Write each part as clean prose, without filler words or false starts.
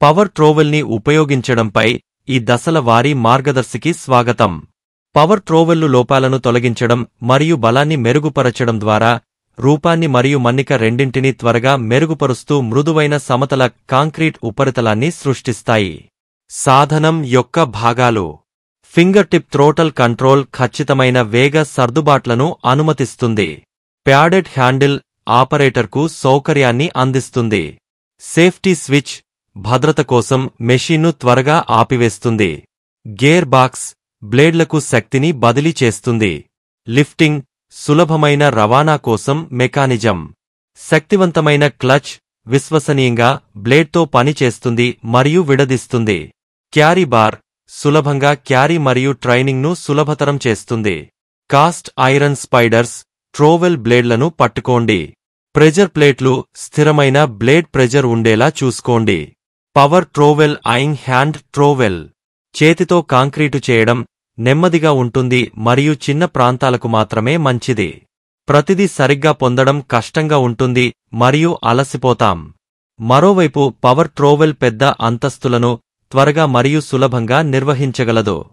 Power ట్రోవెల్ని ఉపయోగించడంపై ఈ దశల వారీ మార్గదర్శికి స్వాగతం. పవర్ ట్రోవెల్లు లోపాలను తొలగించడం మరియు బలాన్ని మెరుగుపరచడం ద్వారా రూపాన్ని మరియు మన్నిక రెండింటినీ త్వరగా మెరుగుపరుస్తూ మృదువైన సమతల కాంక్రీట్ ఉపరితలాన్ని సృష్టిస్తాయి. సాధనం యొక్క భాగాలు. ఫింగర్ టిప్ థ్రోటల్ కంట్రోల్ ఖచ్చితమైన వేగ సర్దుబాట్లను అనుమతిస్తుంది. ప్యాడెడ్ హ్యాండిల్ ఆపరేటర్కు సౌకర్యాన్ని అందిస్తుంది. సేఫ్టీ స్విచ్ భద్రత కోసం మెషీన్ను త్వరగా ఆపివేస్తుంది. గేర్ బాక్స్ బ్లేడ్లకు శక్తిని బదిలీ చేస్తుంది. లిఫ్టింగ్ సులభమైన రవాణా కోసం మెకానిజం. శక్తివంతమైన క్లచ్ విశ్వసనీయంగా బ్లేడ్తో పనిచేస్తుంది మరియు విడదీస్తుంది. క్యారీ బార్ సులభంగా క్యారీ మరియు ట్రైనింగ్ను సులభతరం చేస్తుంది. కాస్ట్ ఐరన్ స్పైడర్స్ ట్రోవెల్ బ్లేడ్లను పట్టుకోండి. ప్రెజర్ ప్లేట్లు స్థిరమైన బ్లేడ్ ప్రెజర్ ఉండేలా చూసుకోండి. పవర్ ట్రోవెల్ ఐంగ్ హ్యాండ్ ట్రోవెల్ చేతితో కాంక్రీటు చేయడం నెమ్మదిగా ఉంటుంది మరియు చిన్న ప్రాంతాలకు మాత్రమే మంచిది. ప్రతిదీ సరిగ్గా పొందడం కష్టంగా ఉంటుంది మరియు అలసిపోతాం. మరోవైపు పవర్ ట్రోవెల్ పెద్ద అంతస్తులను త్వరగా మరియు సులభంగా నిర్వహించగలదు.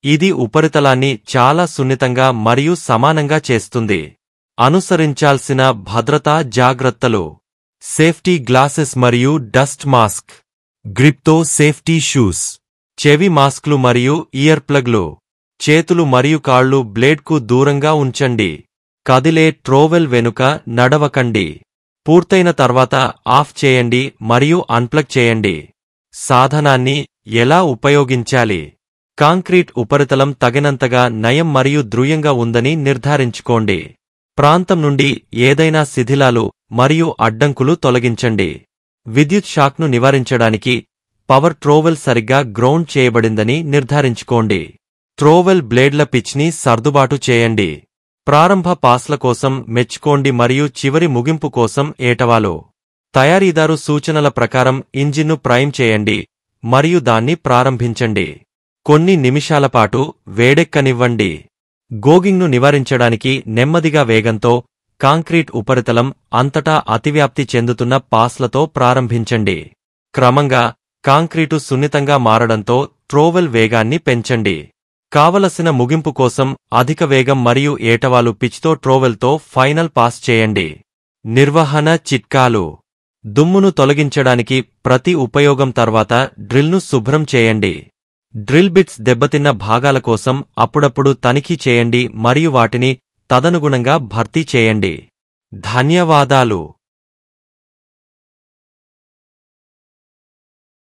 ఇది ఉపరితలాన్ని చాలా సున్నితంగా మరియు సమానంగా చేస్తుంది. అనుసరించాల్సిన భద్రతా జాగ్రత్తలు. సేఫ్టీ గ్లాసెస్ మరియు డస్ట్ మాస్క్. గ్రిప్తో సేఫ్టీ షూస్. చెవి మాస్క్లు మరియు ఇయర్ ప్లగ్లు. చేతులు మరియు కాళ్ళు బ్లేడ్కు దూరంగా ఉంచండి. కదిలే ట్రోవెల్ వెనుక నడవకండి. పూర్తయిన తర్వాత ఆఫ్ చేయండి మరియు అన్ప్లగ్ చేయండి. సాధనాన్ని ఎలా ఉపయోగించాలి? కాంక్రీట్ ఉపరితలం తగినంతగా నయం మరియు దృఢంగా ఉందని నిర్ధారించుకోండి. ప్రాంతం నుండి ఏదైనా శిథిలాలు మరియు అడ్డంకులు తొలగించండి. విద్యుత్ షాక్ను నివారించడానికి పవర్ ట్రోవెల్ సరిగ్గా గ్రౌండ్ చేయబడిందని నిర్ధారించుకోండి. ట్రోవెల్ బ్లేడ్ల పిచ్ని సర్దుబాటు చేయండి. ప్రారంభ పాస్ల కోసం మెచ్చుకోండి మరియు చివరి ముగింపు కోసం ఏటవాలు. తయారీదారు సూచనల ప్రకారం ఇంజిన్ను ప్రైమ్ చేయండి మరియు దాన్ని ప్రారంభించండి. కొన్ని నిమిషాలపాటు వేడెక్కనివ్వండి. గోగింగ్ను నివారించడానికి నెమ్మదిగా వేగంతో కాంక్రీట్ ఉపరితలం అంతటా అతివ్యాప్తి చెందుతున్న పాస్లతో ప్రారంభించండి. క్రమంగా కాంక్రీటు సున్నితంగా మారడంతో ట్రోవెల్ వేగాన్ని పెంచండి. కావలసిన ముగింపు కోసం అధిక వేగం మరియు ఏటవాలు పిచ్తో ట్రోవెల్తో ఫైనల్ పాస్ చేయండి. నిర్వహణ చిట్కాలు. దుమ్మును తొలగించడానికి ప్రతి ఉపయోగం తర్వాత డ్రిల్ను శుభ్రం చేయండి. డ్రిల్ బిట్స్ దెబ్బతిన్న భాగాల కోసం అప్పుడప్పుడు తనిఖీ చేయండి మరియు వాటిని తదనుగుణంగా భర్తీ చేయండి. ధన్యవాదాలు.